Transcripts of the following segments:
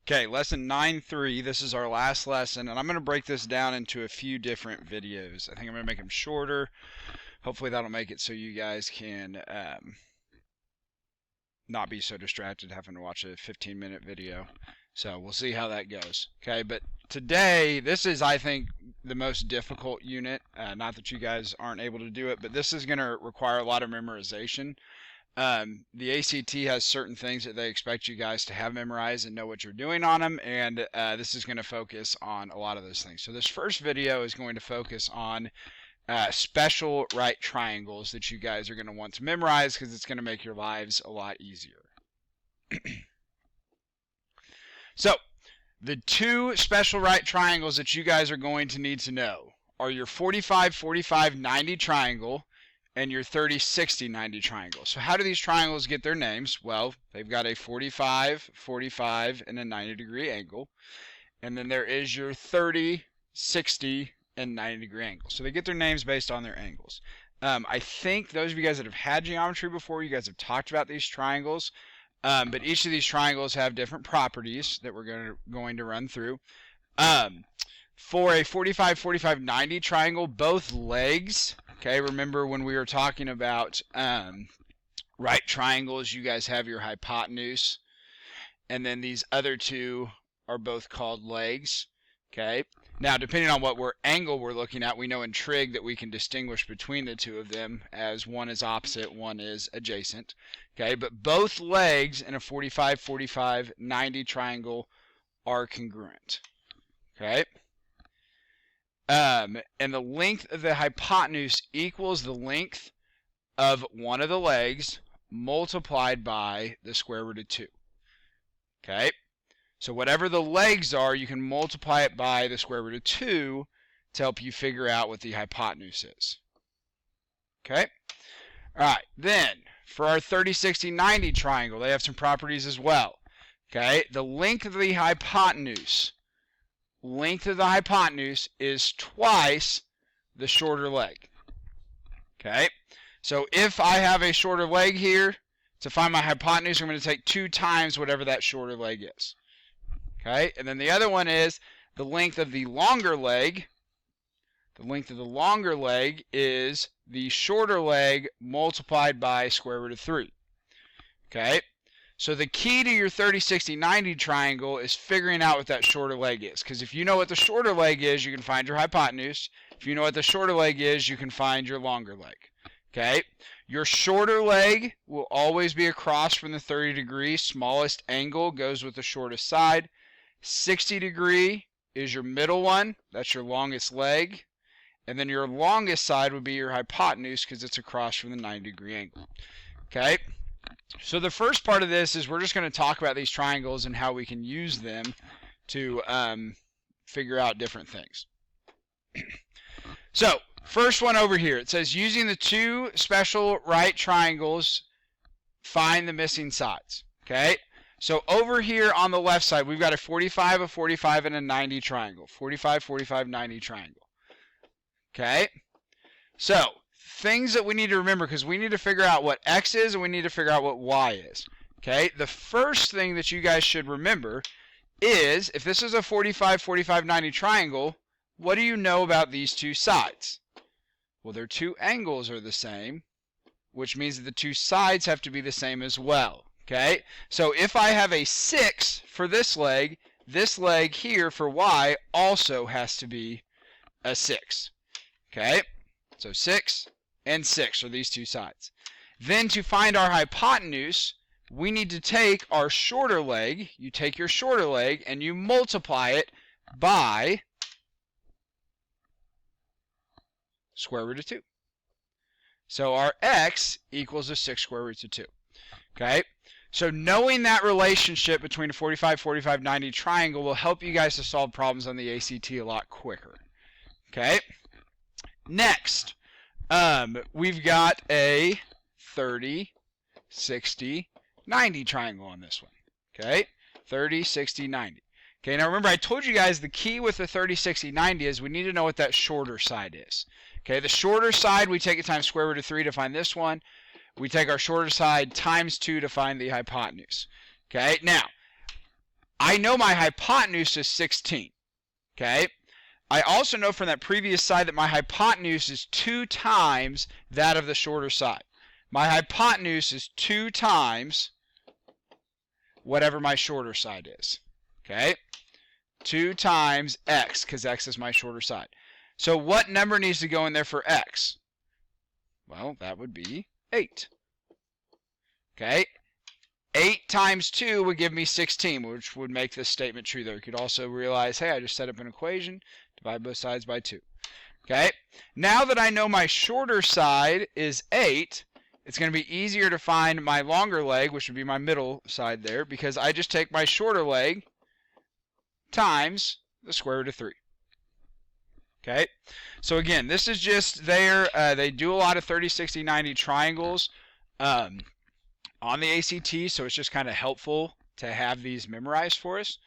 Okay, lesson 9.3. This is our last lesson, and I'm going to break this down into a few different videos. I think I'm going to make them shorter. Hopefully that'll make it so you guys can not be so distracted having to watch a 15-minute video. So we'll see how that goes. Okay, but today, this is, I think, the most difficult unit. Not that you guys aren't able to do it, but this is going to require a lot of memorization. The ACT has certain things that they expect you guys to have memorized and know what you're doing on them, and this is going to focus on a lot of those things. So this first video is going to focus on special right triangles that you guys are going to want to memorize because it's going to make your lives a lot easier. So the two special right triangles that you guys are going to need to know are your 45-45-90 triangle and your 30-60-90 triangle. So how do these triangles get their names? Well, they've got a 45, 45, and a 90-degree angle. And then there is your 30, 60, and 90-degree angle. So they get their names based on their angles. I think those of you guys that have had geometry before, you guys have talked about these triangles. But each of these triangles have different properties that we're going to run through. For a 45-45-90 triangle, both legs, okay, remember when we were talking about right triangles, you guys have your hypotenuse, and then these other two are both called legs, okay? Now, depending on what angle we're looking at, we know in trig that we can distinguish between the two of them as one is opposite, one is adjacent, okay? But both legs in a 45-45-90 triangle are congruent, okay? And the length of the hypotenuse equals the length of one of the legs multiplied by the square root of 2. Okay? So whatever the legs are, you can multiply it by the square root of 2 to help you figure out what the hypotenuse is. Okay? Alright, then for our 30-60-90 triangle, they have some properties as well. Okay? The length of the hypotenuse is twice the shorter leg. Okay? So if I have a shorter leg here, to find my hypotenuse, I'm going to take 2 times whatever that shorter leg is. Okay? And then the other one is the length of the longer leg. The length of the longer leg is the shorter leg multiplied by square root of 3. Okay? So the key to your 30-60-90 triangle is figuring out what that shorter leg is. Because if you know what the shorter leg is, you can find your hypotenuse. If you know what the shorter leg is, you can find your longer leg. Okay? Your shorter leg will always be across from the 30-degree. Smallest angle goes with the shortest side. 60-degree is your middle one. That's your longest leg. And then your longest side would be your hypotenuse because it's across from the 90-degree angle. Okay? So the first part of this is we're just going to talk about these triangles and how we can use them to figure out different things. So first one over here, it says using the two special right triangles, find the missing sides. Okay, so over here on the left side, we've got a 45, a 45, and a 90 triangle. 45, 45, 90 triangle. Okay, so things that we need to remember, because we need to figure out what X is and we need to figure out what Y is. Okay, the first thing that you guys should remember is if this is a 45-45-90 triangle, what do you know about these two sides? Well, their two angles are the same, which means that the two sides have to be the same as well. Okay, so if I have a 6 for this leg here for Y also has to be a 6. Okay, so 6 and 6 are these two sides. Then to find our hypotenuse, we need to take our shorter leg. You take your shorter leg and you multiply it by square root of 2. So our X equals the 6 square roots of 2. Okay? So knowing that relationship between a 45-45-90 triangle will help you guys to solve problems on the ACT a lot quicker. Okay? Next, we've got a 30-60-90 triangle on this one. Okay? 30-60-90. Okay, now remember I told you guys the key with the 30-60-90 is we need to know what that shorter side is. Okay, the shorter side, we take it times square root of 3 to find this one. We take our shorter side times 2 to find the hypotenuse. Okay, now, I know my hypotenuse is 16. Okay? I also know from that previous side that my hypotenuse is 2 times that of the shorter side. My hypotenuse is 2 times whatever my shorter side is. Okay? 2 times x, because x is my shorter side. So what number needs to go in there for x? Well, that would be 8. Okay? 8 times 2 would give me 16, which would make this statement true there. You could also realize, hey, I just set up an equation, divide both sides by 2. Okay? Now that I know my shorter side is 8, it's going to be easier to find my longer leg, which would be my middle side there, because I just take my shorter leg times the square root of 3. Okay? So again, this is just there. They do a lot of 30, 60, 90 triangles on the ACT, so it's just kind of helpful to have these memorized for us.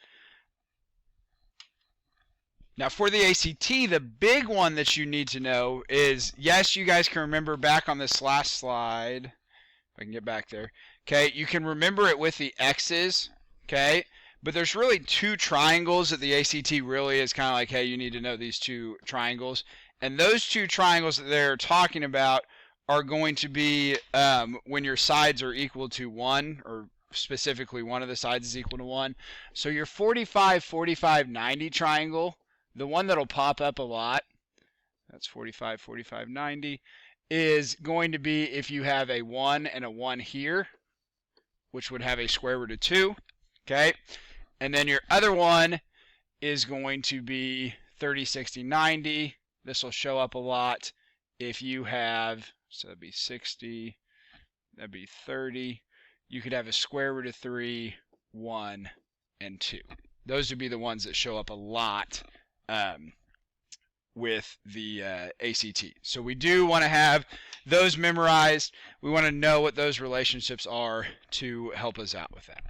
Now for the ACT, the big one that you need to know is, yes, you guys can remember back on this last slide, if I can get back there, okay, you can remember it with the X's, okay, but there's really 2 triangles that the ACT really is kind of like, hey, you need to know these 2 triangles, and those 2 triangles that they're talking about are going to be when your sides are equal to 1, or specifically one of the sides is equal to 1. So your 45, 45, 90 triangle, the one that'll pop up a lot, that's 45, 45, 90, is going to be if you have a 1 and a 1 here, which would have a square root of 2, okay? And then your other one is going to be 30, 60, 90. This will show up a lot if you have, so that'd be 60, that'd be 30. You could have a square root of 3, 1, and 2. Those would be the ones that show up a lot with the ACT. So we do want to have those memorized. We want to know what those relationships are to help us out with that.